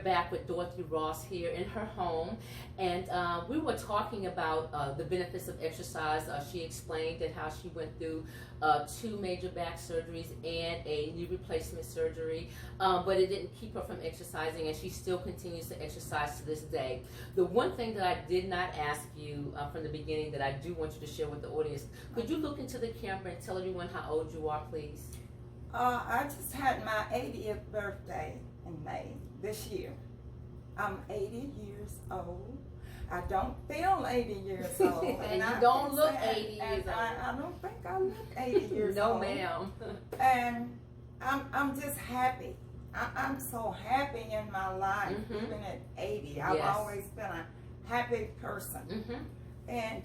back with Dorothy Ross here in her home, and we were talking about the benefits of exercise. She explained that how she went through 2 major back surgeries and a knee replacement surgery, but it didn't keep her from exercising, and she still continues to exercise to this day. The one thing that I did not ask you from the beginning that I do want you to share with the audience, could you look into the camera and tell everyone how old you are, please? I just had my 80th birthday in May this year. I'm 80 years old. I don't feel 80 years old. And you don't look 80 years old. I don't think I look 80 years no, old. No, ma'am. And I'm just happy. I'm so happy in my life, even at 80. I've always been a happy person. And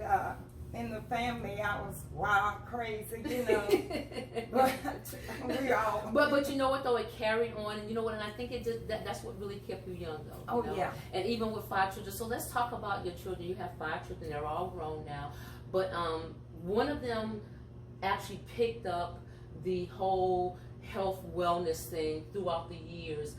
in the family, I was wild, crazy, you know. But we all. But you know what though, it carried on, and you know what, and I think it just that's what really kept you young though. Oh, you know? yeah. And even with 5 children. So let's talk about your children. You have 5 children. They're all grown now. But one of them actually picked up the whole health wellness thing throughout the years,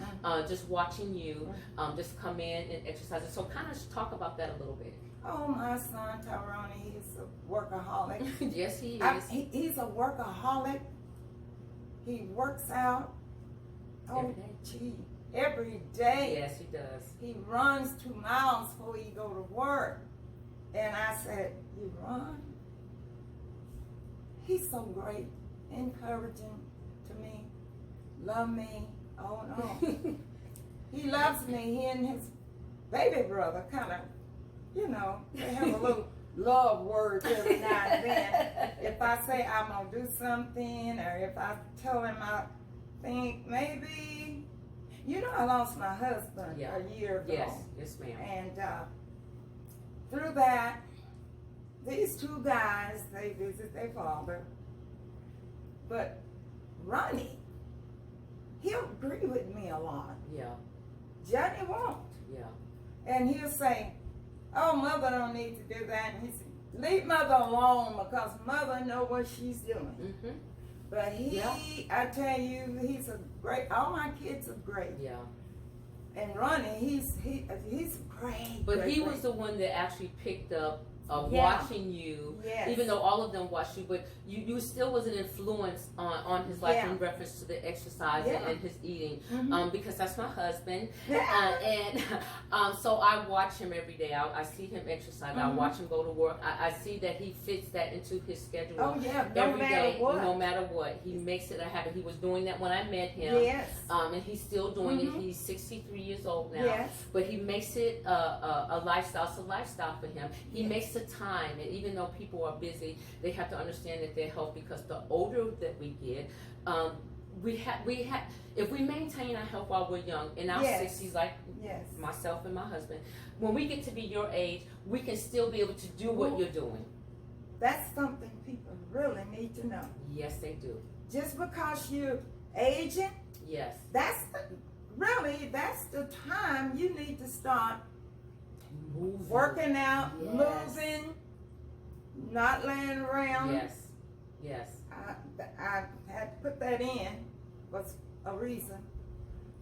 just watching you just come in and exercise. So kind of talk about that a little bit. Oh, my son Tyrone, he's a workaholic. Yes, he is. He's a workaholic. He works out. Every day. Gee, every day. Yes, he does. He runs 2 miles before he go to work. And I said, "You run?" He's so great, encouraging to me, love me. Oh no, he loves me. He and his baby brother kind of, you know, they have a little love words every now and then. If I say I'm gonna do something, or if I tell him I think maybe, you know, I lost my husband a year ago. Yes, ma'am. And through that, these 2 guys, they visit their father. But Ronnie, he'll agree with me a lot. Yeah. Johnny won't. Yeah. And he'll say, "Oh, mother don't need to do that." And he said, "Leave mother alone because mother know what she's doing." But I tell you, he's a great. All my kids are great. Yeah. And Ronnie, he's great. But great, he great. was the one that actually picked up watching you, even though all of them watched you, but you still was an influence on his life in reference to the exercise and his eating, because that's my husband, and so I watch him every day. I see him exercise. I watch him go to work. I see that he fits that into his schedule. Every day, no matter what, he makes it a habit. He was doing that when I met him, and he's still doing it. He's 63 years old now, but he makes it a lifestyle. It's a lifestyle for him. He makes the time, and even though people are busy, they have to understand that their health, because the older that we get, we have if we maintain our health while we're young in our 60s, like myself and my husband, when we get to be your age, we can still be able to do what you're doing. That's something people really need to know. Yes, they do. Just because you're aging, that's the time you need to start working out, moving, not laying around. Yes. I had to put that in was a reason,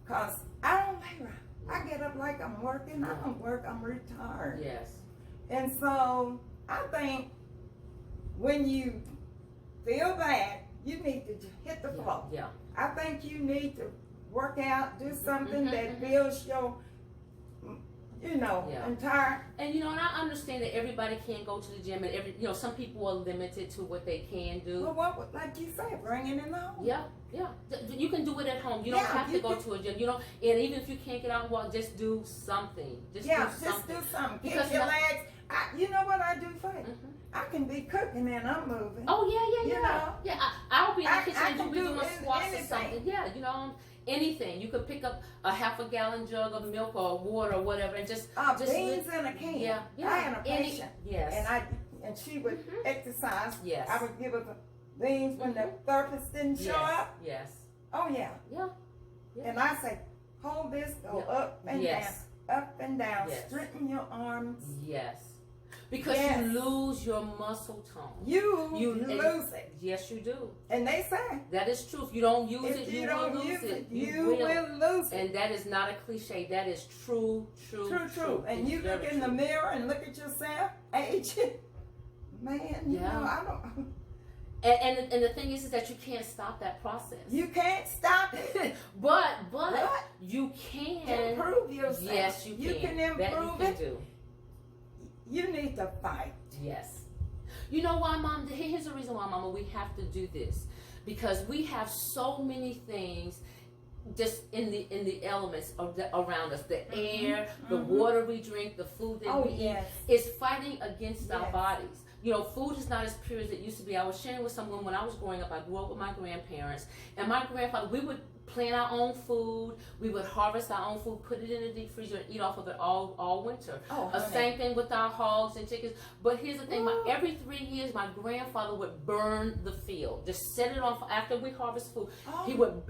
because I don't lay around. I get up like I'm working. I don't work. I'm retired. And so I think when you feel bad, you need to hit the floor. I think you need to work out, do something that builds your entire. And and I understand that everybody can't go to the gym, and some people are limited to what they can do. Well, what, like you say, bring it in the home. You can do it at home. You don't have to go to a gym. And even if you can't get out and walk, just do something. Just do something. Because kick your legs. You know what I do for you? I can be cooking and I'm moving. Oh yeah. I'll be in the kitchen and be doing squats anything. Or something. Anything. You could pick up a half-a-gallon jug of milk or water or whatever, and just beans in a can. I had a patient, and she would exercise. I would give her the beans when the therapist didn't show up. Oh yeah. And I say, hold this, go up and down, up and down, straighten your arms. Because you lose your muscle tone. You lose it. Yes, you do. And they say that is true. If you don't use it, you will lose it. You will lose it. And that is not a cliche. That is true. And you look in the mirror and look at yourself, aging. Man, you know, I don't. And the thing is that you can't stop that process. You can't stop it. but you can improve yourself. Yes, you can. You can improve it. Do. You need to fight. Yes. You know why, Mom? Here's the reason why, Mama, we have to do this. Because we have so many things just in the elements around us. The air, the water we drink, the food that we eat. It's fighting against our bodies. You know, food is not as pure as it used to be. I was sharing with someone when I was growing up, I grew up with my grandparents. And my grandfather, we would plant our own food. We would harvest our own food, put it in the deep freezer, and eat off of it all winter. Same thing with our hogs and chickens. But here's the thing, every 3 years, my grandfather would burn the field. Just set it off after we harvest food. He would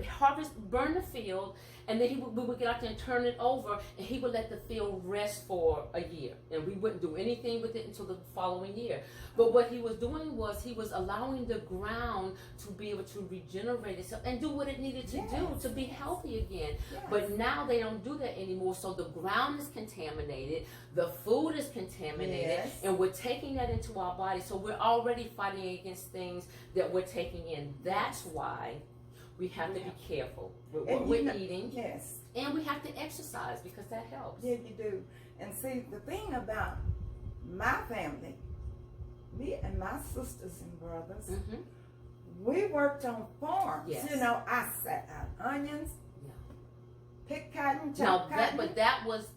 burn the field, and then we would get out there and turn it over, and he would let the field rest for a year. And we wouldn't do anything with it until the following year. But what he was doing was he was allowing the ground to be able to regenerate itself and do what it needed to do to be healthy again. But now they don't do that anymore. So the ground is contaminated, the food is contaminated, and we're taking that into our body. So we're already fighting against things that we're taking in. That's why we have to be careful with what we're eating. And we have to exercise because that helps. Yeah, you do. And see, the thing about my family, me and my sisters and brothers, we worked on farms. You know, I set out onions, pick cotton, chop cotton. But that was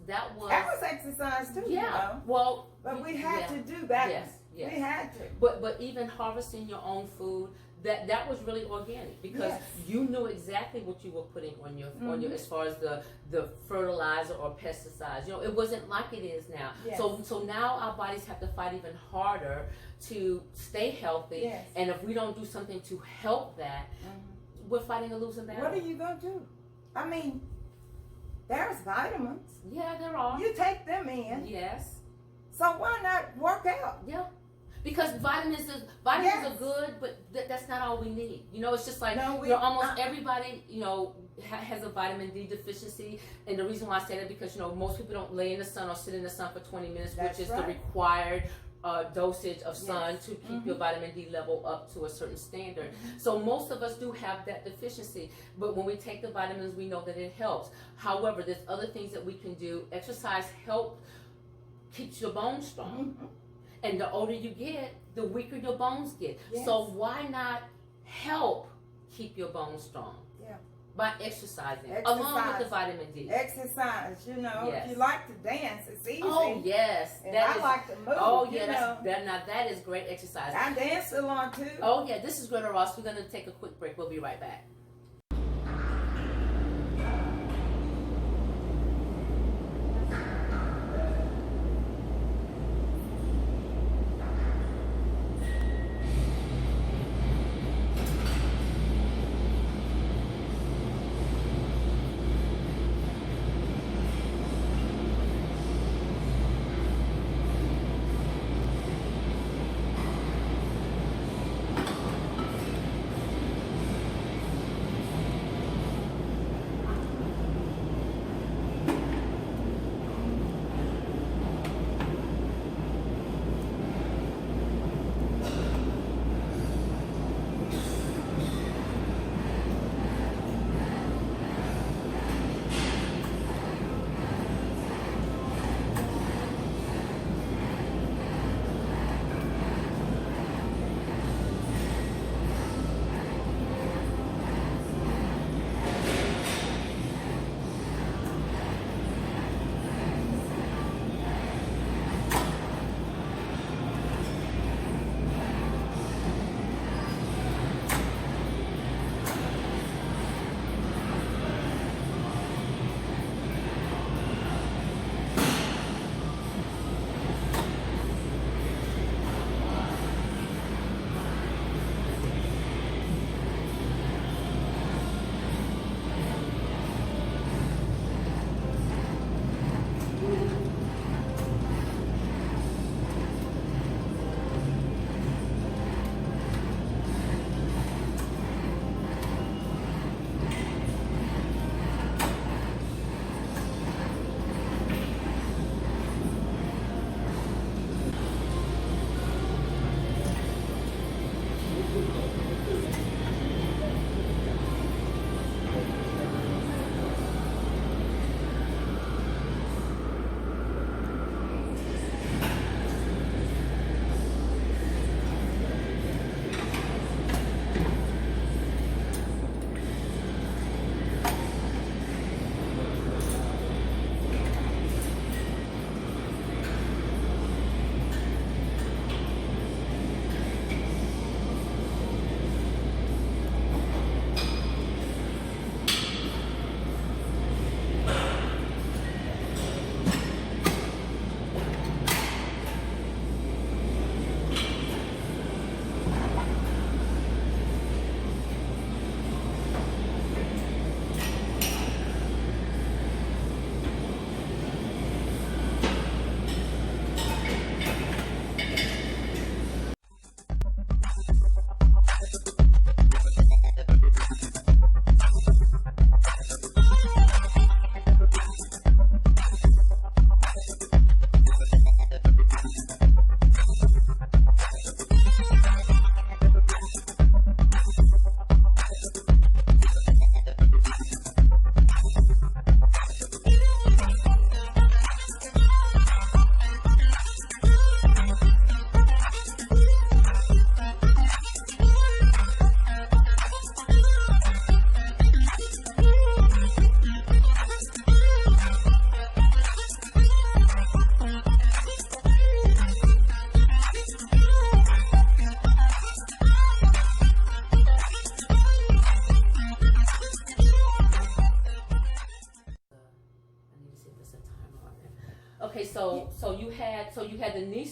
exercise too. Yeah. You know? Well, but we had to do that. Yes. We had to. But even harvesting your own food, that was really organic because you knew exactly what you were putting on your as far as the fertilizer or pesticides. You know, it wasn't like it is now. So now our bodies have to fight even harder to stay healthy. And if we don't do something to help that, we're fighting a losing battle. What are you gonna do? I mean, there's vitamins. Yeah, there are. You take them in. Yes. So why not work out? Yeah. Because vitamins are good, but that's not all we need. You know, it's just like almost everybody, you know, has a vitamin D deficiency. And the reason why I say that because, you know, most people don't lay in the sun or sit in the sun for 20 minutes, which is the required dosage of sun to keep your vitamin D level up to a certain standard. So most of us do have that deficiency. But when we take the vitamins, we know that it helps. However, there's other things that we can do. Exercise keeps your bones strong. And the older you get, the weaker your bones get. So why not help keep your bones strong? By exercising. Along with the vitamin D. Exercise, you know. If you like to dance, it's easy. Oh, yes. And I like to move. Oh, yeah. That is great exercise. I dance along too. Oh, yeah. This is Dorothy Ross. We're going to take a quick break. We'll be right back.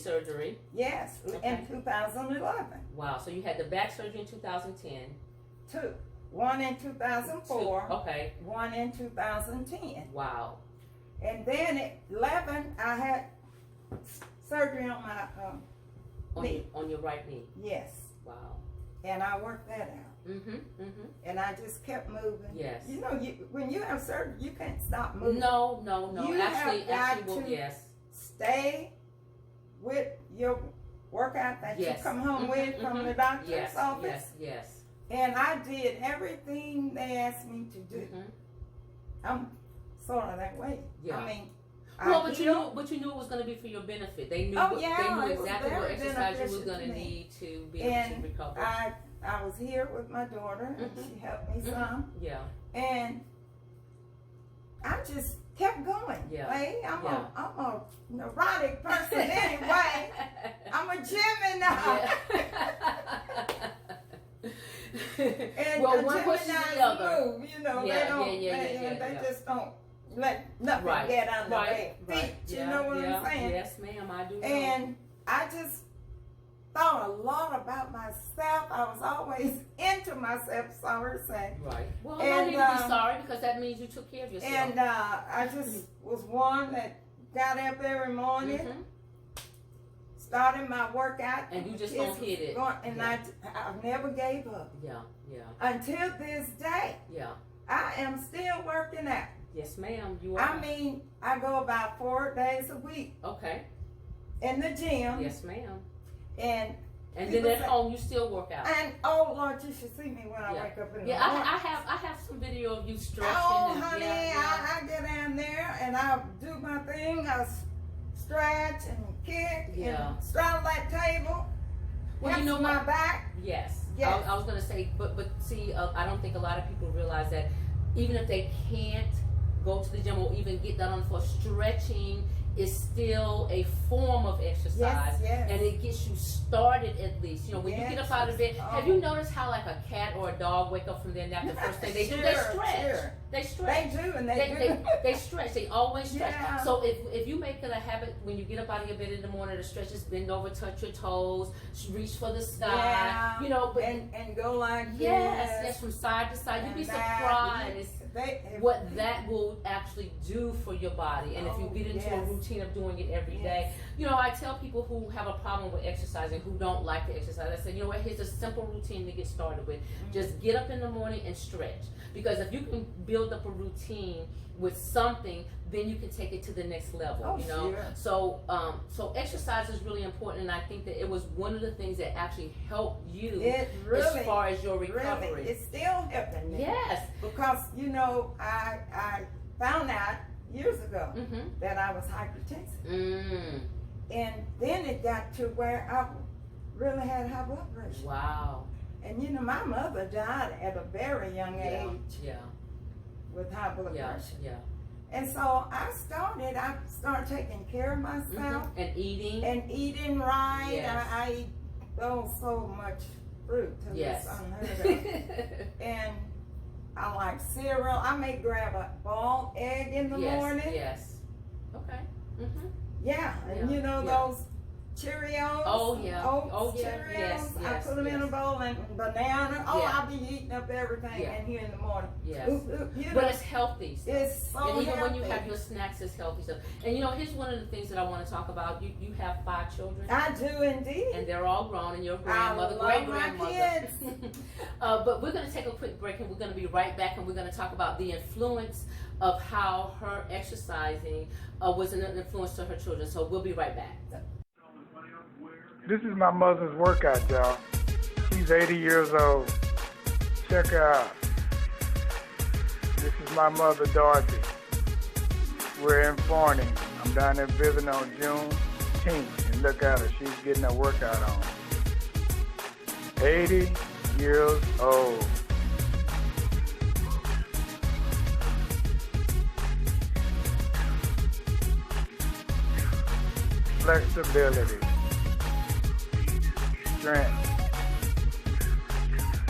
surgery. Yes, in 2011. Wow. So you had the back surgery in 2010. Two. One in 2004. Okay. One in 2010. Wow. And then at 11, I had surgery on my knee. On your right knee. Yes. Wow. And I worked that out. And I just kept moving. Yes. You know, when you have surgery, you can't stop moving. No. You Actually, to yes. Stay with your workout that you come home with from the doctor's office. Yes. And I did everything they asked me to do. I'm sort of that way. Yeah. I mean, but you knew it was going to be for your benefit. They knew exactly what exercise you was going to need to be able to recover. I was here with my daughter, and she helped me some. Yeah. And I just kept going. Yeah. Hey, I'm a neurotic person anyway. I'm a Gemini. And well, one pushes the other. Move, you know, they just don't let nothing get under their feet. You know what I'm saying? Yes, ma'am, I do. And I just thought a lot about myself. I was always into myself, sorry to say. Right. Well, no need to be sorry, because that means you took care of yourself. And I just was one that got up every morning, started my workout. And you just don't hit it. And I never gave up. Yeah. Until this day. Yeah. I am still working out. Yes, ma'am, you are. I mean, I go about 4 days a week. Okay. In the gym. Yes, ma'am. And then at home you still work out. And oh Lord, you should see me when I wake up in the morning. I have some video of you stretching. Oh honey, I get down there and I do my thing. I stretch and kick and straddle that table. Well, you know my back. Yes. I was gonna say, but see, I don't think a lot of people realize that even if they can't go to the gym or even get that on the floor, stretching is still a form of exercise, and it gets you started at least. You know, when you get up out of bed, have you noticed how like a cat or a dog wake up from their nap? The first thing they do, they stretch. They stretch. They do, and they stretch. They always stretch. Yeah. So if you make it a habit when you get up out of your bed in the morning to stretch, just bend over, touch your toes, reach for the sky. Yeah. You know, but and go like this. Yes, from side to side. You'd be surprised what that will actually do for your body. And if you get into a routine of doing it every day, you know, I tell people who have a problem with exercising, who don't like to exercise, I say, you know what, here's a simple routine to get started with. Just get up in the morning and stretch. Because if you can build up a routine with something, then you can take it to the next level, you know? Sure. So exercise is really important, and I think that it was one of the things that actually helped you as far as your recovery. Really, it's still helping me. Yes. Because, you know, I found out years ago that I was hypertensive. And then it got to where I really had high blood pressure. Wow. And, you know, my mother died at a very young age with high blood pressure. Yeah. And so I started taking care of myself. And eating. And eating right. Yes. I eat so much fruit till it's unheard of. And I like cereal. I may grab a boiled egg in the morning. Yes. Okay. Yeah, and you know those Cheerios. Oats, Cheerios. Yes. I put them in a bowl and banana. I'll be eating up everything in here in the morning. Yes. You know, but it's healthy stuff. It's so and even healthy. when you have your snacks, it's healthy stuff. And you know, here's one of the things that I want to talk about. You have 5 children. I do indeed. And they're all grown, and your grandmother, great-grandmother. Kids. But we're going to take a quick break, and we're going to be right back, and we're going to talk about the influence of how her exercising was an influence to her children. So we'll be right back. This is my mother's workout, y'all. She's 80 years old. Check her out. This is my mother, Dorothy. We're in Forney. I'm down there visiting on June 10th. And look at her. She's getting her workout on. 80 years old. Flexibility. Strength.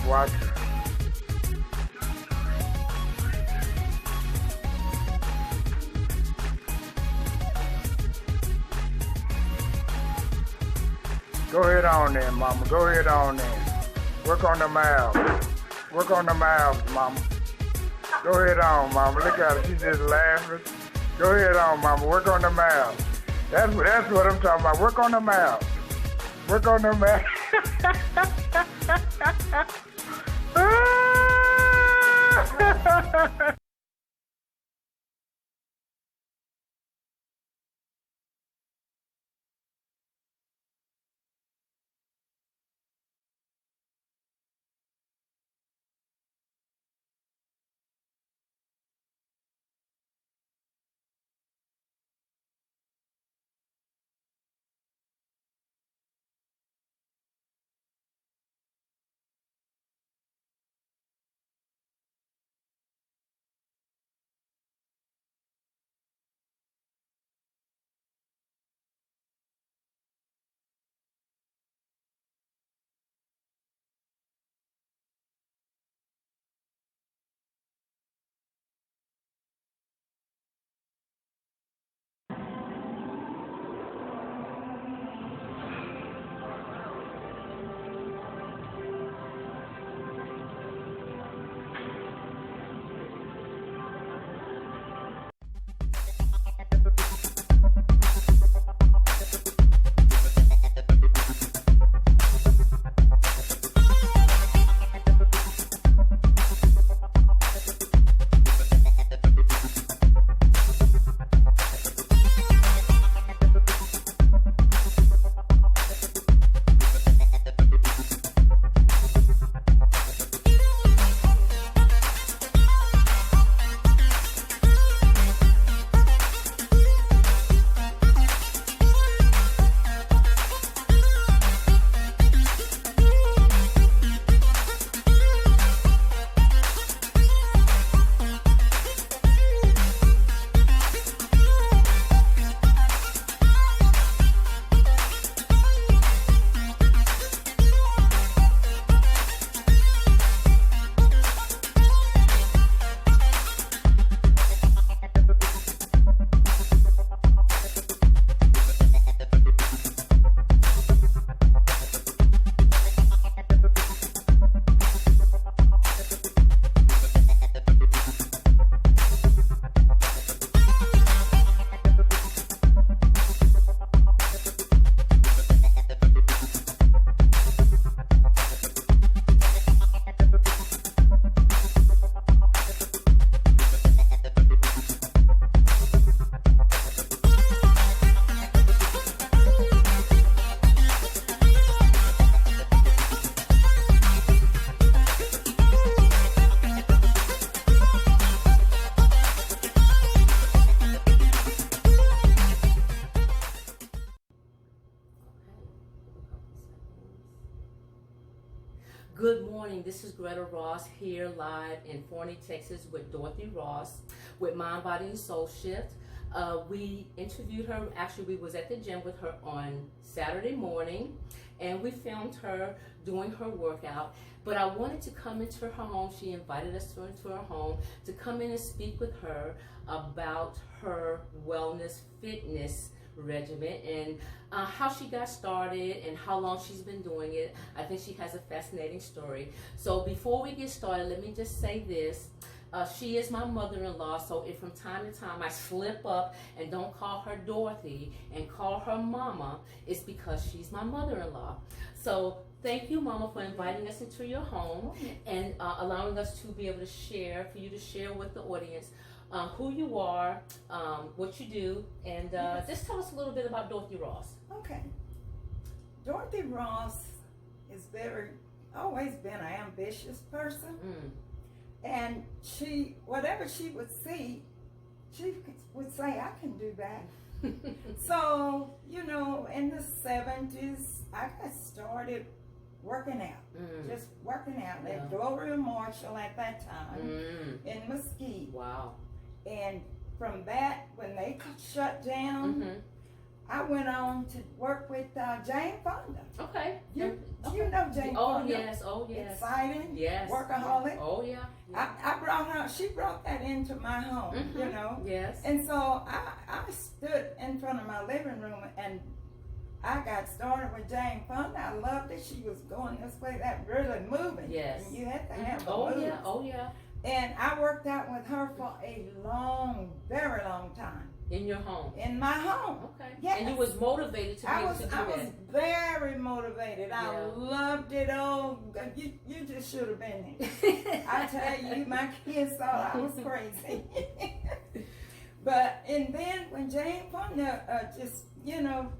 Watch her. Go ahead on then, mama. Go ahead on then. Work on the mouths. Work on the mouths, mama. Go ahead on, mama. Look at her. She's just laughing. Go ahead on, mama. Work on the mouths. That's what I'm talking about. Work on the mouths. Work on the mouths. Good morning. This is Greta Ross here live in Forney, Texas with Dorothy Ross with Mind, Body, and Soul Shift. We interviewed her. Actually, we was at the gym with her on Saturday morning, and we filmed her doing her workout. But I wanted to come into her home. She invited us into her home to come in and speak with her about her wellness fitness regimen and how she got started and how long she's been doing it. I think she has a fascinating story. So before we get started, let me just say this. She is my mother-in-law, so if from time to time I slip up and don't call her Dorothy and call her Mama, it's because she's my mother-in-law. So thank you, Mama, for inviting us into your home and allowing us to be able to share, for you to share with the audience who you are, what you do, and just tell us a little bit about Dorothy Ross. Okay. Dorothy Ross is always been an ambitious person. And she, whatever she would see, she would say, I can do that. So, you know, in the 70s, I got started working out, just working out at Gloria Marshall at that time in Mesquite. Wow. And from that, when they shut down, I went on to work with Jane Fonda. Okay. You know Jane Fonda? Oh yes. Exciting. Yes. Workaholic. Oh yeah. I brought her, she brought that into my home, you know. Yes. And so I stood in front of my living room and I got started with Jane Fonda. I loved it. She was going this way, that really moving. Yes. And you had to have a Oh move. yeah, oh yeah. And I worked out with her for a long, very long time. In your home. In my home. Okay. Yes. And you was motivated to be able to do that. I was very motivated. I loved it. Oh, you just should have been there. I tell you, my kids thought I was crazy. And then when Jane Fonda just, you know,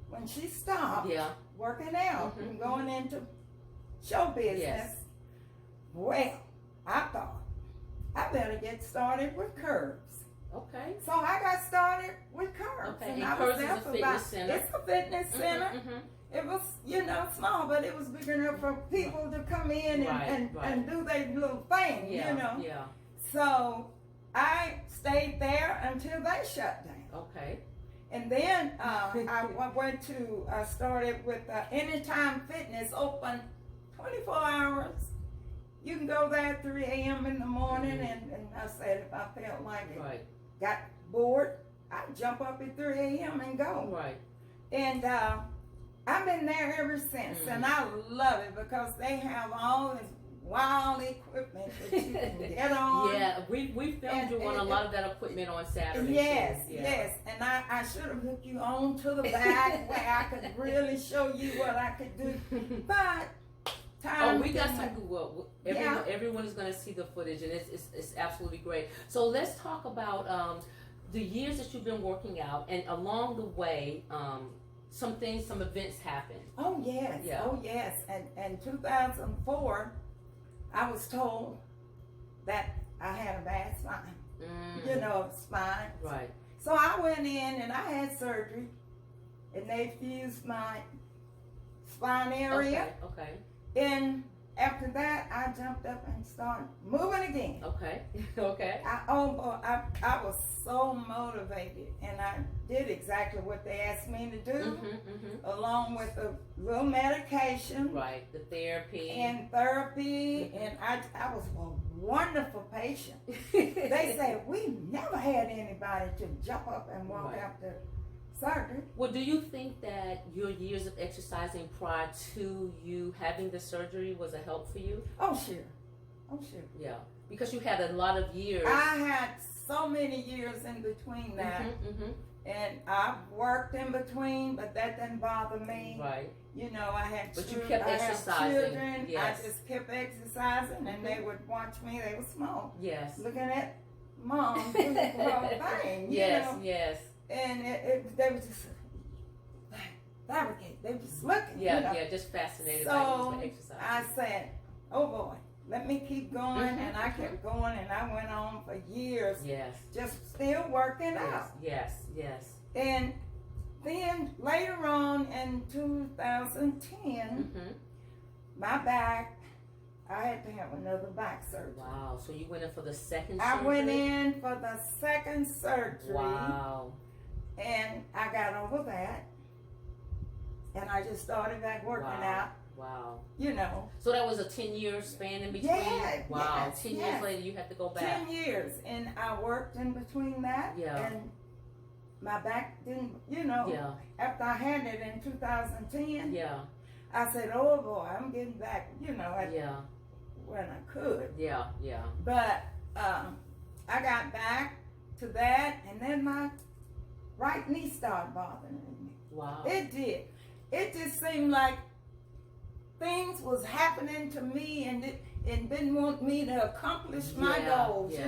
when she stopped working out and going into show business, well, I thought I better get started with curves. Okay. So I got started with curves. Okay. And And I curves was is there a for fitness center. It's a fitness center. It was, you know, small, but it was big enough for people to come in and do their little thing, you know. Yeah. So I stayed there until they shut down. Okay. And then I started with Anytime Fitness, open 24 hours. You can go there at 3 a.m. in the morning, and I said if I felt like it, got bored, I'd jump up at 3 a.m. and go. Right. And I've been there ever since, and I love it because they have all this wild equipment that you can get on. Yeah, we filmed you on a lot of that equipment on Saturday. Yes, yes. And I should have hooked you on to the back where I could really show you what I could do. But we got some. Well, everyone is going to see the footage, and it's absolutely great. So let's talk about the years that you've been working out, and along the way, some events happened. Oh yes, oh yes. And 2004, I was told that I had a bad spine. You know, spine. Right. So I went in and I had surgery, and they fused my spine area. Okay. And after that, I jumped up and started moving again. Okay. Okay. I was so motivated, and I did exactly what they asked me to do, along with a little medication. Right. The therapy. And therapy, and I was a wonderful patient. They said, we never had anybody to jump up and walk out the surgery. Well, do you think that your years of exercising prior to you having the surgery was a help for you? Oh, sure. Oh, sure. Yeah. Because you had a lot of years. I had so many years in between that. And I worked in between, but that didn't bother me. Right. You know, I had But children. you kept exercising. Children. Yes. I just kept exercising, and they would watch me. They were small. Yes. Looking at mom doing the whole thing. Yes, you know? yes. And they were just fabricated. They were just looking. Yeah, you know? Yeah, just fascinated by So you exercise. I said, oh boy, let me keep going. And I kept going, and I went on for years. Yes. Just still working out. Yes, yes. And then later on in 2010, my back, I had to have another back surgery. Wow. So you went in for the second surgery? I went in for the second surgery. Wow. And I got over that. And I just started back working out. Wow. You know. So that was a 10-year span in between? Yeah. Wow. Yes, 10 years later, you had to go back. 10 years. And I worked in between that. Yeah. And my back didn't, you know. After I had it in 2010. Yeah. I said, oh boy, I'm getting back, you know, when I could. Yeah, yeah. But I got back to that, and then my right knee started bothering me. Wow. It did. It just seemed like things was happening to me, and it didn't want me to accomplish my goals. Yeah.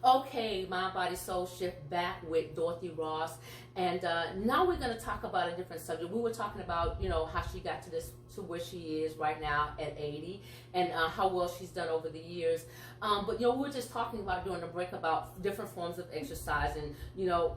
Okay, Mind, Body, Soul Shift back with Dorothy Ross. And now we're going to talk about a different subject. We were talking about, how she got to where she is right now at 80 and how well she's done over the years. But, we were just talking about during the break about different forms of exercise. And,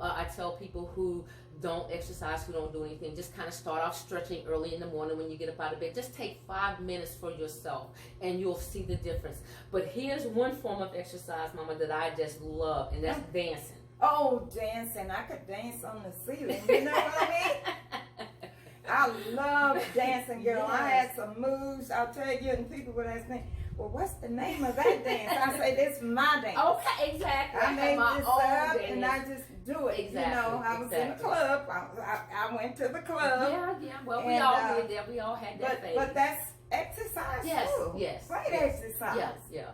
I tell people who don't exercise, who don't do anything, just kind of start off stretching early in the morning when you get up out of bed. Just take 5 minutes for yourself and you'll see the difference. But here's one form of exercise, Mama, that I just love, and that's dancing. Oh, dancing. I could dance on the ceiling. You know what I mean? I love dancing, girl. Yes. I had some moves, I'll tell you, and people would ask me, well, what's the name of that dance? I say, this is my dance. Okay, exactly. I made this up dance. and I just do it. Exactly. I was in the club. I went to the club. Yeah. Well, we all did that. We all had that phase. But that's exercise too. Yes. Great exercise. Yeah.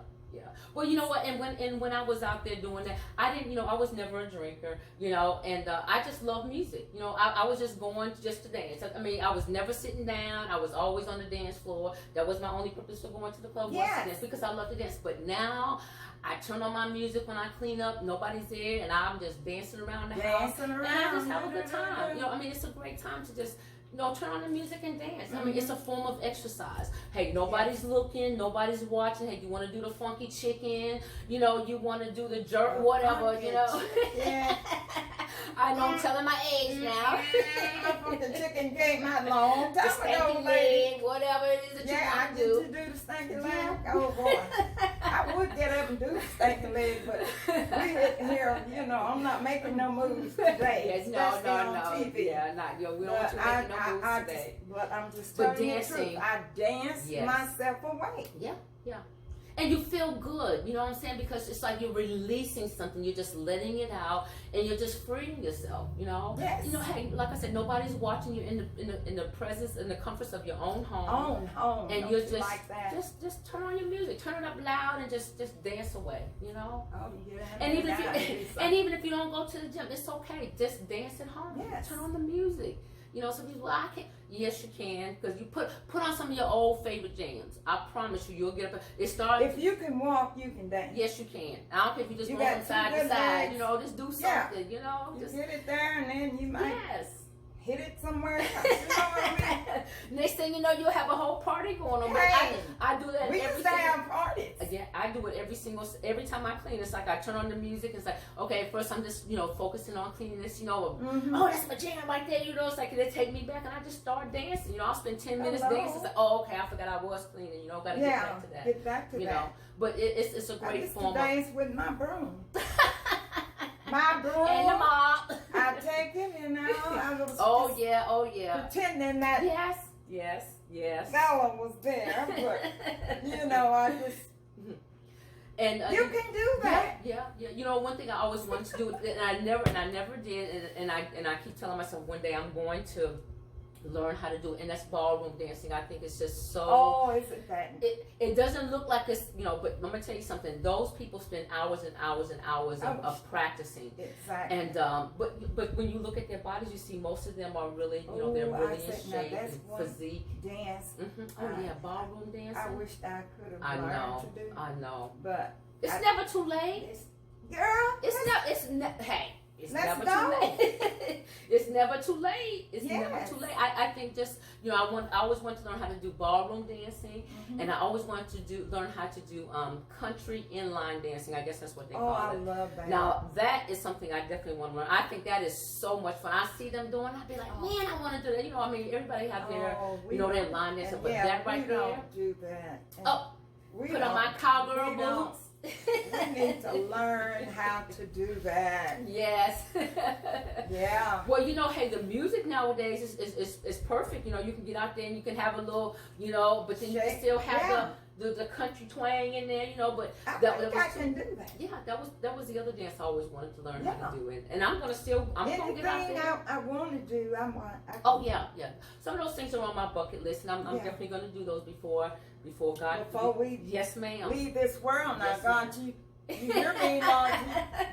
Well, you know what? And when I was out there doing that, I didn't. I was never a drinker. And I just love music. I was just going just to dance. I mean, I was never sitting down. I was always on the dance floor. That was my only purpose for going to the club. Was to dance, because I love to dance. But now, I turn on my music when I clean up. Nobody's there, and I'm just dancing around the house. And I just have a good time. I mean, it's a great time to just turn on the music and dance. I mean, it's a form of exercise. Hey, nobody's looking, nobody's watching. Hey, you want to do the funky chicken? You want to do the jerk, whatever, Yeah. I know I'm telling my age now. The funky chicken came out long time ago, leg, whatever it is that you want to do. Yeah, I do the stinky leg. Oh, boy. I would get up and do the stinky leg, but we here, I'm not making no moves today. Yes, no. On TV. Yeah, not. We don't want you making no moves today. But I'm just telling you the truth. I dance myself away. Yeah. And you feel good, you know what I'm saying? Because it's like you're releasing something, you're just letting it out, and you're just freeing yourself, Yes. Hey, like I said, nobody's watching you in the presence and the comforts of your own home. And you're just like that. Just turn on your music, turn it up loud, and just dance away, Oh, yeah. And even if you don't go to the gym, it's okay. Just dance at home. Yes. Turn on the music. Some people, I can't. Yes, you can, because you put on some of your old favorite jams. I promise you'll get up. If you can walk, you can dance. Yes, you can. I don't care if you just go from side to side. Just do something. You just get it there, and then you might. Yes. Hit it somewhere else. You know what I mean? Next thing you know, you'll have a whole party going on. Hey, I do that we used to have parties. Again, I do it every time I clean. It's like I turn on the music. It's like, okay, first I'm just focusing on cleaning this. Oh, that's my jam right there. It's like it'll take me back, and I just start dancing. I'll spend 10 minutes dancing. It's like, oh, okay, I forgot I was cleaning. Gotta get back to that. Get back to that. But it's a great form. I used to dance with my broom. My broom. And the mop. I take it, I was oh yeah. pretending that Yes. Bella was there, but I just and you can do that. Yeah. One thing I always wanted to do, and I never did, and I keep telling myself one day I'm going to learn how to do it, and that's ballroom dancing. I think it's just so. Oh, is it that? It doesn't look like it's but I'm gonna tell you something. Those people spend hours and hours and hours of practicing. Exactly. And but when you look at their bodies, you see most of them are really they're really in shape and physique. Dance. Oh yeah, ballroom dancing. I wish I could have learned to do. I know. But it's never too late. Girl, hey. It's Let's never go. too late. It's never too late. It's Yes. never too late. I think just I always wanted to learn how to do ballroom dancing, and I always wanted to learn how to do country inline dancing. I guess that's what they call it. I love that. Now that is something I definitely want to learn. I think that is so much fun. I see them doing. I'd be like, man, I want to do that. I mean, everybody have their their line dancing, but that right there. Don't do that. Put on my cowgirl boots. We need to learn how to do that. Yes. Yeah. Well, hey, the music nowadays is perfect. You can get out there and you can have a little, but then you can still have the country twang in there, But I can do that. Yeah, that was the other dance I always wanted to learn how to do it, and I'm gonna get out there. I want to do. Oh yeah. Some of those things are on my bucket list, and I'm definitely gonna do those before God. Before we yes, ma'am. leave this world. Now, Yes, God, you hear me, Lord?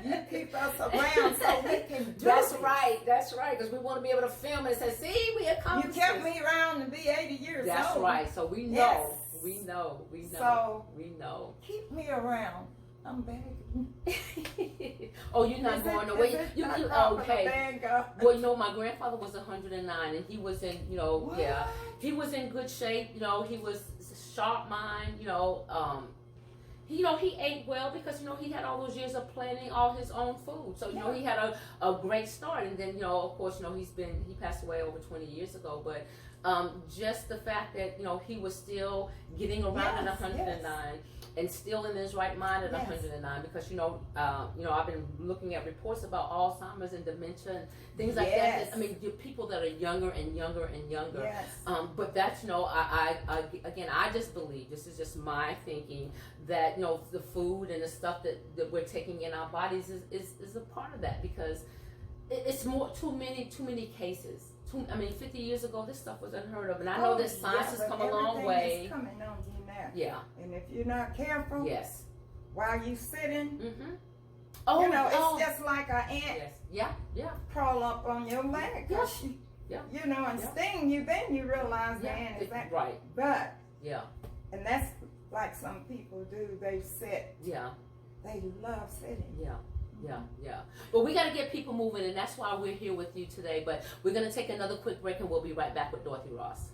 You keep us around so we can do That's it. right. Because we want to be able to film it and say, see, we accomplished. You kept me around to be 80 years old. That's right. So we know. Yes. We know. So we know. keep me around I'm begging. Oh, you're not going away. Okay. Well, you know, my grandfather was 109, and he was in, you know, What? yeah, he was in good shape. You know, he was sharp mind. You know, he ate well because, you know, he had all those years of planting all his own food. So, you know, he had a great start. And then, you know, of course, you know, he passed away over 20 years ago. But just the fact that, you know, he was still getting around at 109 and still in his right mind at 109, because, you know, I've been looking at reports about Alzheimer's and dementia and things like that. I mean, people that are younger and younger and younger. Yes. But that's, you know, I just believe, this is just my thinking, that, you know, the food and the stuff that we're taking in our bodies is a part of that, because it's too many cases. 50 years ago, this stuff was unheard of, and I know that science has come a long way. It's coming on you now. Yeah. And if you're not careful, yes, while you sitting, oh, you know, it's just like an ant. Yes. Yeah. Crawl up on your leg. Yes. Yeah. You know, and sting you. Then you realize the ant is that right. But and that's like some people do. They sit. Yeah. They love sitting. Yeah. Yeah. But we got to get people moving, and that's why we're here with you today. But we're going to take another quick break, and we'll be right back with Dorothy Ross.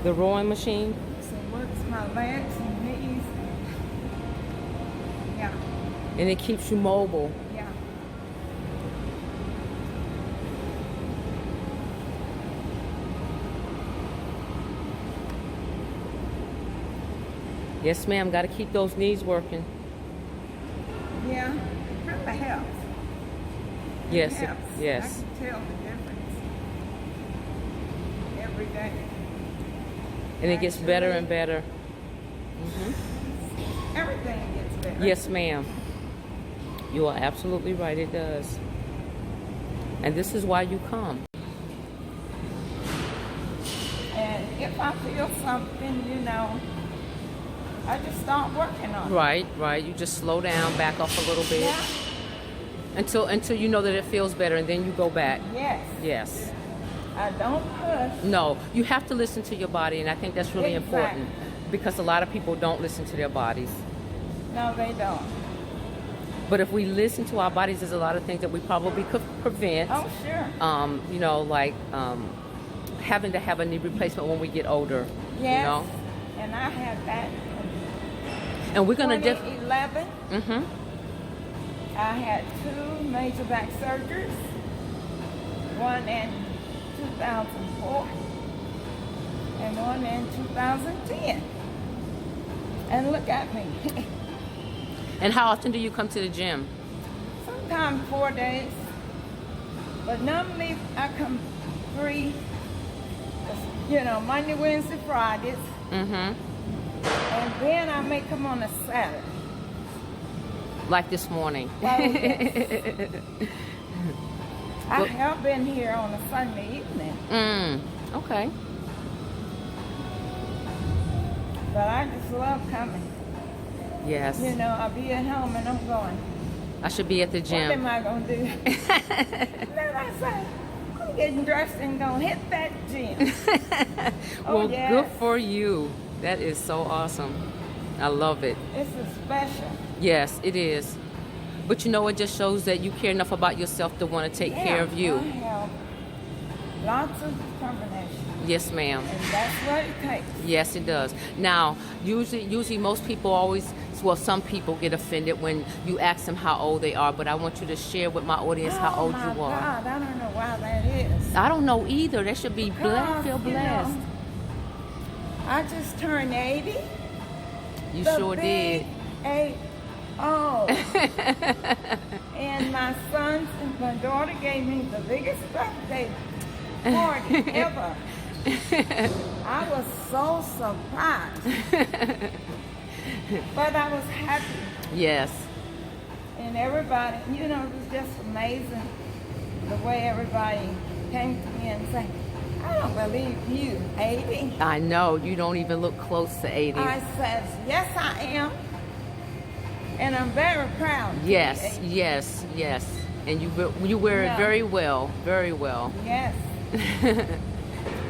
The rowing machine? So it works my legs and knees. Yeah. And it keeps you mobile. Yeah. Yes, ma'am. Got to keep those knees working. Yeah. It kind of helps. Yes. Helps. Yes. I can tell the difference every day. And it gets better and better. Everything gets better. Yes, ma'am. You are absolutely right. It does. And this is why you come. And if I feel something, you know, I just start working on it. Right. You just slow down, back off a little bit. Yeah. Until you know that it feels better, and then you go back. Yes. I don't push. No, you have to listen to your body, and I think that's really important, because a lot of people don't listen to their bodies. No, they don't. But if we listen to our bodies, there's a lot of things that we probably could prevent. Oh, sure. You know, like having to have a knee replacement when we get older. Yes. You know? And I had that. And we're gonna 2011. Mm-hmm. I had 2 major back surgeries. One in 2004 and one in 2010. And look at me. And how often do you come to the gym? Sometimes 4 days. But normally I come 3, you know, Monday, Wednesday, Fridays. Mm-hmm. And then I may come on a Saturday. Like this morning. Oh, yes. I have been here on a Sunday evening. Okay. But I just love coming. Yes. You know, I'll be at home and I'm going, I should be at the what gym. am I going to do? Then I say, I'm getting dressed and going to hit that gym. Well, yes. Good for you. That is so awesome. I love it. This is special. Yes, it is. But you know, it just shows that you care enough about yourself to want to take care of you. I have lots of determination. Yes, ma'am. And that's what it takes. Yes, it does. Now, usually most people always, well, some people get offended when you ask them how old they are, but I want you to share with my audience how old you are. Oh, my God, I don't know why that is. I don't know either. They should be blessed, feel blessed. You know, I just turned 80. You sure did. 80. And my sons and my daughter gave me the biggest birthday party ever. I was so surprised. But I was happy. Yes. And everybody, you know, it was just amazing the way everybody came to me and said, I don't believe you, 80. I know. You don't even look close to 80. I says, yes, I am. And I'm very proud. Yes. And you wear it very well, very well. Yes.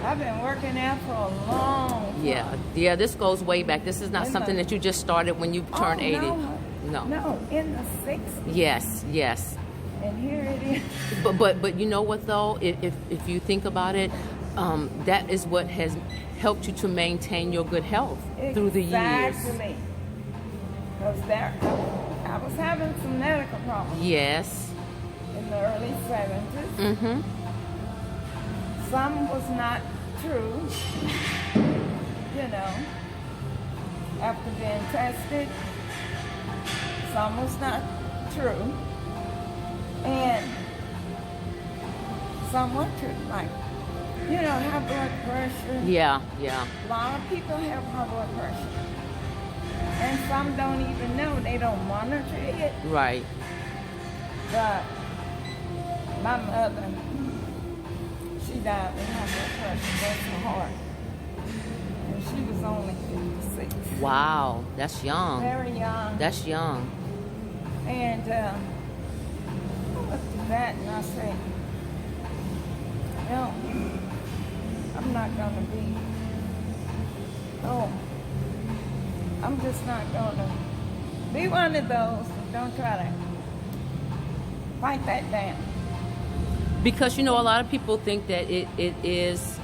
I've been working out for a long time. Yeah, this goes way back. This is not something that you just started when you turned 80. No, in the 60s. Yes. And here it is. But you know what though? If you think about it, that is what has helped you to maintain your good health through the years. Exactly. Because I was having some medical problems. Yes. In the early 70s. Mm-hmm. Some was not true, you know, after being tested. Some was not true. And some were true, like, you know, high blood pressure. Yeah. A lot of people have high blood pressure. And some don't even know, they don't monitor it. Right. But my mother, she died with high blood pressure, that's the heart. And she was only 56. Wow, that's young. Very young. That's young. And I looked at that and I said, no, I'm not going to be, I'm just not going to be one of those that don't try to fight that down. Because, you know, a lot of people think that it is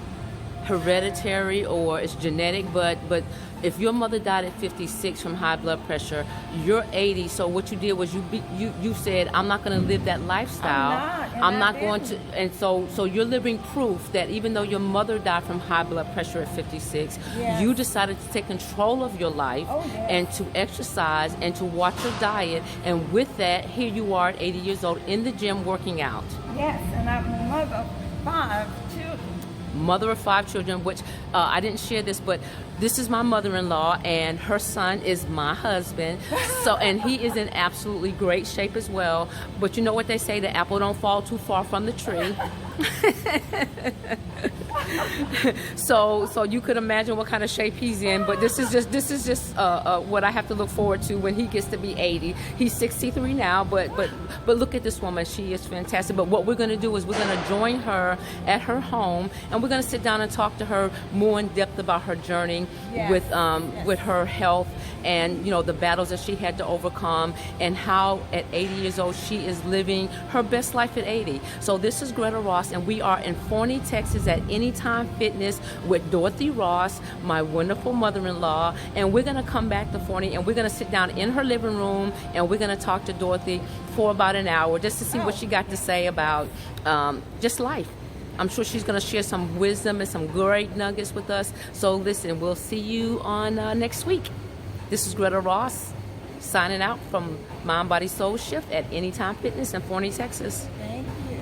hereditary or it's genetic, but if your mother died at 56 from high blood pressure, you're 80, so what you did was you said, I'm not going to live that lifestyle. I'm not going to, and so you're living proof that even though your mother died from high blood pressure at 56, you decided to take control of your life and to exercise and to watch your diet, and with that, here you are at 80 years old in the gym working out. Yes, and I'm a mother of 5 children. Mother of 5 children, which I didn't share this, but this is my mother-in-law, and her son is my husband. So, and he is in absolutely great shape as well. But you know what they say, the apple don't fall too far from the tree. So you could imagine what kind of shape he's in. But this is just what I have to look forward to when he gets to be 80. He's 63 now, but look at this woman. She is fantastic. But what we're going to do is we're going to join her at her home, and we're going to sit down and talk to her more in depth about her journey with her health, and the battles that she had to overcome, and how at 80 years old she is living her best life at 80. So this is Greta Ross, and we are in Forney, Texas at Anytime Fitness with Dorothy Ross, my wonderful mother-in-law, and we're going to come back to Forney, and we're going to sit down in her living room, and we're going to talk to Dorothy for about an hour just to see what she got to say about just life. I'm sure she's going to share some wisdom and some great nuggets with us. So listen, we'll see you on next week. This is Greta Ross signing out from Mind, Body, Soul Shift at Anytime Fitness in Forney, Texas. Thank you.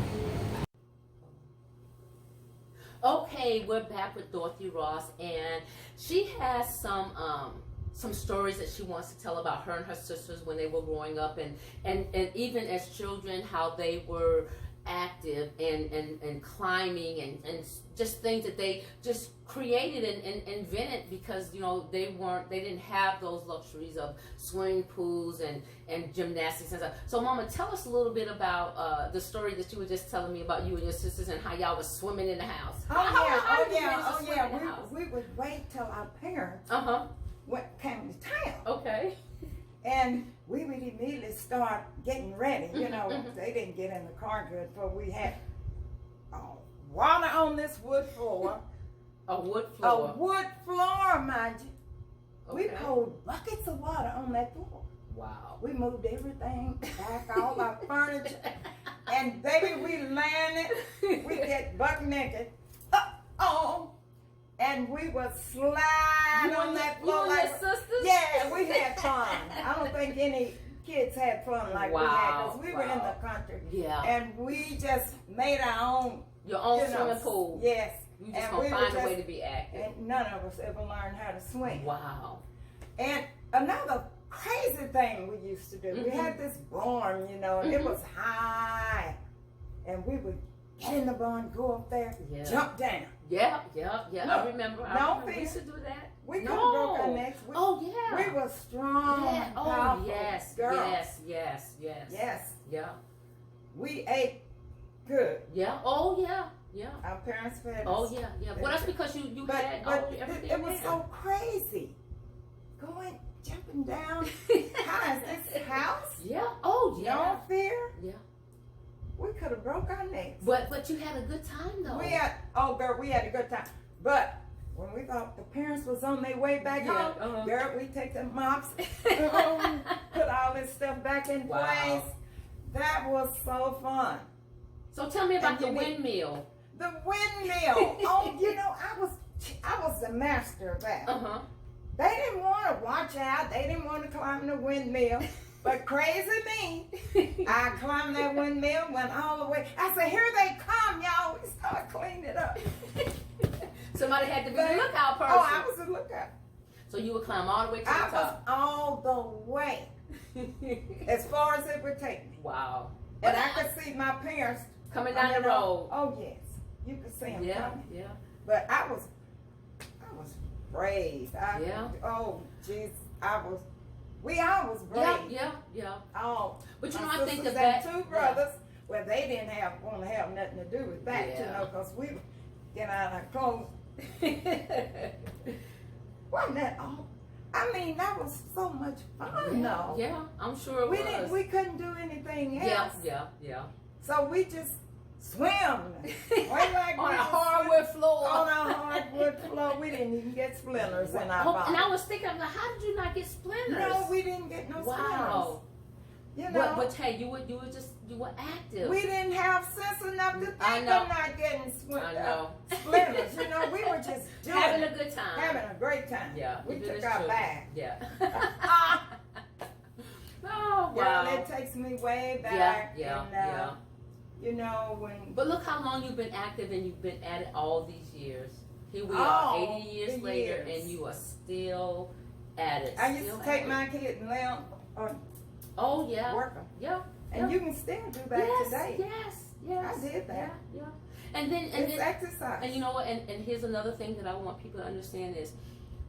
Okay, we're back with Dorothy Ross, and she has some stories that she wants to tell about her and her sisters when they were growing up, and even as children, how they were active and climbing and just things that they just created and invented, because they didn't have those luxuries of swimming pools and gymnastics and stuff. So Mama, tell us a little bit about the story that you were just telling me about you and your sisters and how y'all was swimming in the house. Oh yeah. We would wait till our parents came to town. Okay. And we would immediately start getting ready. They didn't get in the car good before we had water on this wood floor. A wood floor. A wood floor, mind you. Okay. We poured buckets of water on that floor. Wow. We moved everything back, all our furniture. And baby, we landed. We get buck naked. And we would slide on that floor like your sisters? Yeah, we had fun. I don't think any kids had fun like we had, because we were in the country. Yeah. And we just made our own. Your own swimming pool. Yes. You just gonna find a way to be active. And none of us ever learned how to swim. Wow. And another crazy thing we used to do, we had this barn, and it was high. And we would get in the barn, go up there, jump down. Yeah. I remember. We used to do that. We could have broke our necks. We were strong. Yeah. Oh, powerful yes. girls. Yes. Yeah. We ate good. Yeah. Oh, yeah. Our parents fed us. Oh, yeah. Well, that's because you had everything. It was so crazy. Jumping down. How is this house? Yeah. Oh, yeah. No fear. Yeah. We could have broke our necks. But you had a good time though. We had a good time. But when we thought the parents was on their way back home, girl, we take the mops, put all this stuff back in place. That was so fun. So tell me about the windmill. The windmill. I was the master of that. They didn't want to watch out. They didn't want to climb the windmill. But crazy me, I climbed that windmill, went all the way. I said, here they come, y'all. We started cleaning it up. Somebody had to be the lookout person. Oh, I was a lookout. So you would climb all the way to the top? I was all the way. As far as it would take me. Wow. And I could see my parents coming down the road. Oh, yes. You could see them coming. Yeah. But I was brave. Oh, jeez. We all was brave. Yeah. Oh, but I think of that. Two brothers, well, they didn't want to have nothing to do with that, because we would get out of our clothes. Wasn't that all? I mean, that was so much fun, though. Yeah, I'm sure it was. We couldn't do anything else. Yeah. So we just swim. Like on a hardwood floor. On a hardwood floor. We didn't even get splinters in our body. And I was thinking, how did you not get splinters? No, we didn't get no splinters. But hey, you were active. We didn't have sense enough to think of not getting splinters. We were just having a good time. Having a great time. Yeah. We took our bath. Yeah. Oh, wow. Girl, it takes me way back. Yeah. When... But look how long you've been active, and you've been at it all these years. Here we are, 80 years later, and you are still at it. I used to take my kid and lay on work them. Yeah. And you can still do that today. Yes. I did that. Yeah. And then it's exercise. And you know what? And here's another thing that I want people to understand is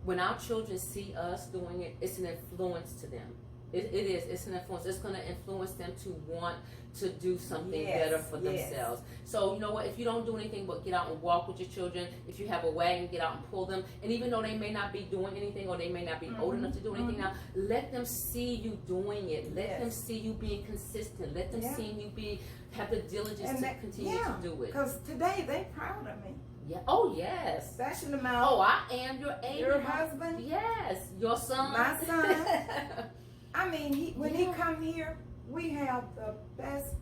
when our children see us doing it, it's an influence to them. It is. It's an influence. It's going to influence them to want to do something better for themselves. So, you know what? If you don't do anything but get out and walk with your children, if you have a wagon, get out and pull them. And even though they may not be doing anything or they may not be old enough to do anything now, let them see you doing it. Let them see you being consistent. Let them see you have the diligence to continue to do it. Because today they're proud of me. Yeah. Oh, yes. Especially my I am your age. Your husband? Yes. Your son? My son. I mean, when he come here, we have the best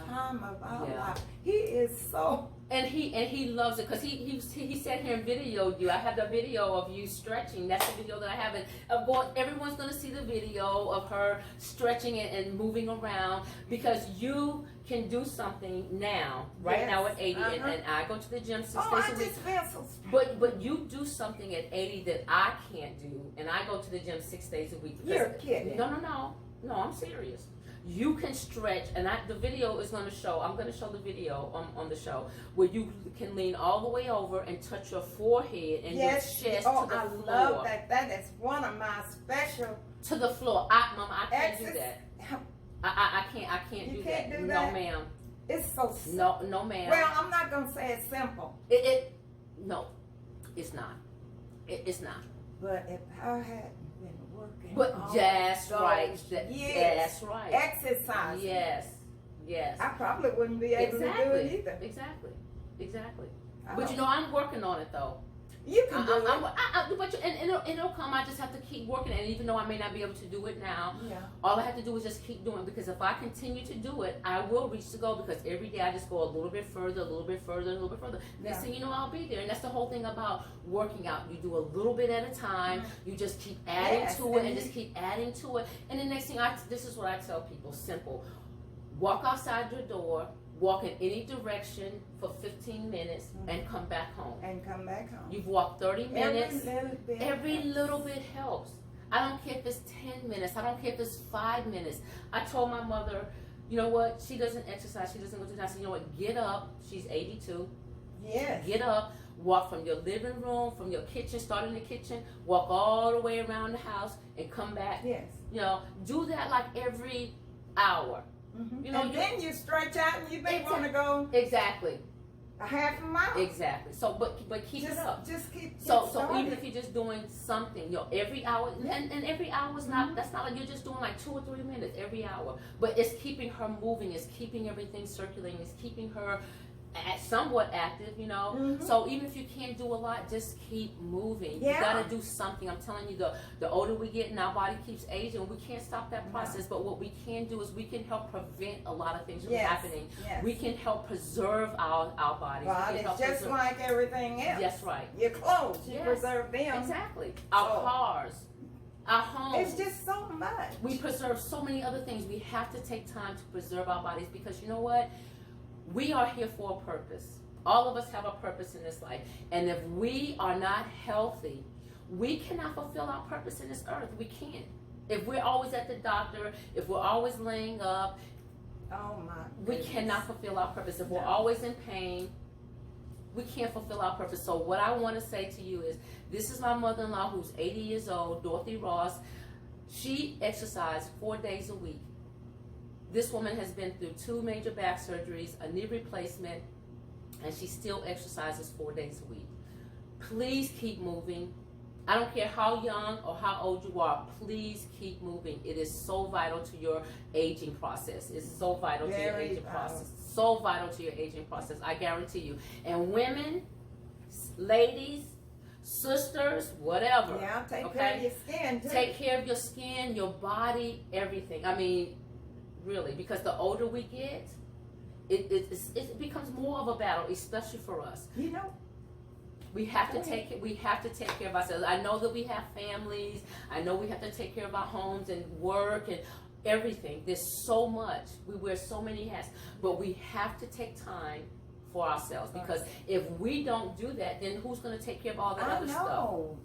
time of our life. He is so, and he loves it because he sat here and videoed you. I have the video of you stretching. That's the video that I have. And of course, everyone's gonna see the video of her stretching and moving around because you can do something now, now at 80, and I go to the gym 6 days a week. But you do something at 80 that I can't do, and I go to the gym 6 days a week. You're kidding. No, I'm serious. You can stretch, and the video is going to show. I'm going to show the video on the show where you can lean all the way over and touch your forehead and your chest to the floor. I love that. That is one of my special. To the floor, Mama, I can't do that. I can't do that. Do that. No, ma'am. It's so simple. No, ma'am. Well, I'm not gonna say it's simple. No, it's not. It's not. But if I had been working, that's right. That's right. Exercise. Yes. I probably wouldn't be able to do it either. Exactly. But you know, I'm working on it though. You can do it. And it'll come. I just have to keep working. And even though I may not be able to do it now, all I have to do is just keep doing it. Because if I continue to do it, I will reach the goal. Because every day I just go a little bit further, a little bit further, a little bit further. Next thing you know, I'll be there. And that's the whole thing about working out. You do a little bit at a time. You just keep adding to it and just keep adding to it. And the next thing, this is what I tell people. Simple. Walk outside your door. Walk in any direction for 15 minutes and come back home. You've walked 30 minutes. Every little bit helps. I don't care if it's 10 minutes. I don't care if it's 5 minutes. I told my mother, you know what? She doesn't exercise. She doesn't go to the house. I said, you know what? Get up. She's 82. Yes. Get up. Walk from your living room, from your kitchen, start in the kitchen, walk all the way around the house and come back. Yes. You know, do that like every hour. You know, and then you stretch out and you may want to go a half a mile. Exactly. So, but keep it up. Just keep. So even if you're just doing something, you know, every hour, and every hour is not. That's not like you're just doing like 2 or 3 minutes every hour. But it's keeping her moving. It's keeping everything circulating. It's keeping her somewhat active, you know. So even if you can't do a lot, just keep moving. You gotta do something. I'm telling you, the older we get and our body keeps aging, we can't stop that process. But what we can do is we can help prevent a lot of things from happening. We can help preserve our bodies. It's just like everything else. That's right. Your clothes, you preserve them. Exactly. Our cars, our homes. It's just so much. We preserve so many other things. We have to take time to preserve our bodies because you know what? We are here for a purpose. All of us have a purpose in this life. And if we are not healthy, we cannot fulfill our purpose in this earth. We can't. If we're always at the doctor, if we're always laying up, we cannot fulfill our purpose. If we're always in pain, we can't fulfill our purpose. So what I want to say to you is, this is my mother-in-law who's 80 years old, Dorothy Ross. She exercised 4 days a week. This woman has been through 2 major back surgeries, a knee replacement, and she still exercises 4 days a week. Please keep moving. I don't care how young or how old you are, please keep moving. It is so vital to your aging process. It's so vital to your aging process. So vital to your aging process, I guarantee you. And women, ladies, sisters, whatever. Take care of your skin too. Take care of your skin, your body, everything. I mean, really, because the older we get, it becomes more of a battle, especially for us. You know, we have to take care of ourselves. I know that we have families. I know we have to take care of our homes and work and everything. There's so much. We wear so many hats, but we have to take time for ourselves because if we don't do that, then who's going to take care of all that other stuff?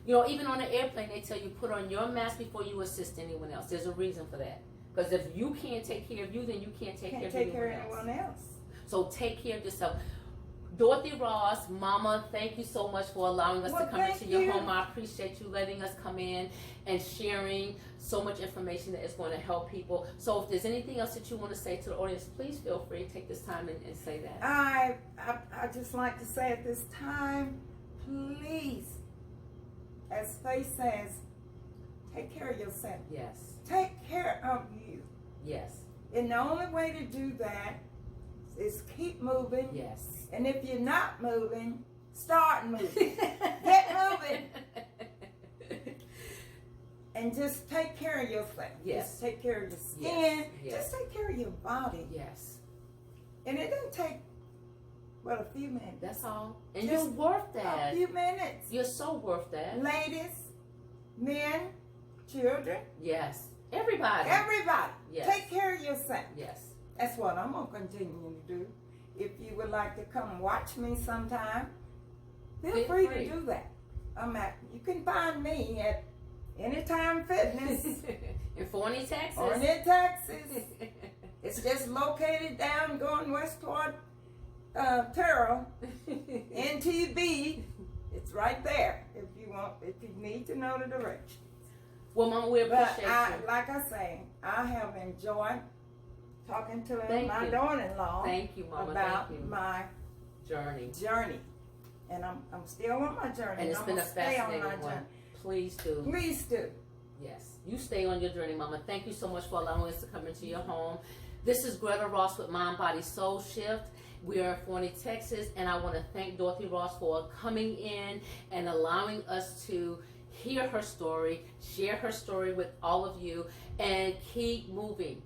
You know, even on an airplane, they tell you put on your mask before you assist anyone else. There's a reason for that. Because if you can't take care of you, then you can't take care of anyone else. So take care of yourself. Dorothy Ross, Mama, thank you so much for allowing us to come into your home. I appreciate you letting us come in and sharing so much information that is going to help people. So if there's anything else that you want to say to the audience, please feel free to take this time and say that. I just like to say at this time, please, as Faith says, take care of yourself. Yes. Take care of you. Yes. And the only way to do that is keep moving. Yes. And if you're not moving, start moving. Get moving. And just take care of yourself. Yes. Just take care of your skin. Yes. Yes. Just take care of your body. Yes. And it doesn't take but a few minutes. That's all. And Just you're worth that. A few minutes. You're so worth that. Ladies, men, children. Yes. Everybody. Everybody. Yes. Take care of yourself. Yes. That's what I'm going to continue to do. If you would like to come watch me sometime, feel free to do that. You can find me at Anytime Fitness in Forney, Texas. Forney, Texas. It's just located down going west toward Terrell. NTB. It's right there. If you need to know the direction. Well, Mama, we appreciate you. Like I say, I have enjoyed talking to my daughter-in-law. Thank you, Mama. About my journey. And I'm still on my journey. And it's been a fascinating one. Please do. Please do. Yes. You stay on your journey, Mama. Thank you so much for allowing us to come into your home. This is Greta Ross with Mind, Body, Soul Shift. We are in Forney, Texas, and I want to thank Dorothy Ross for coming in and allowing us to hear her story, share her story with all of you, and keep moving.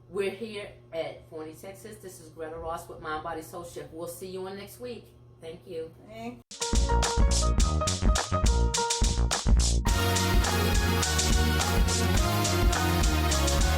We're here at Forney, Texas. This is Greta Ross with Mind, Body, Soul Shift. We'll see you on next week. Thank you. Thank you.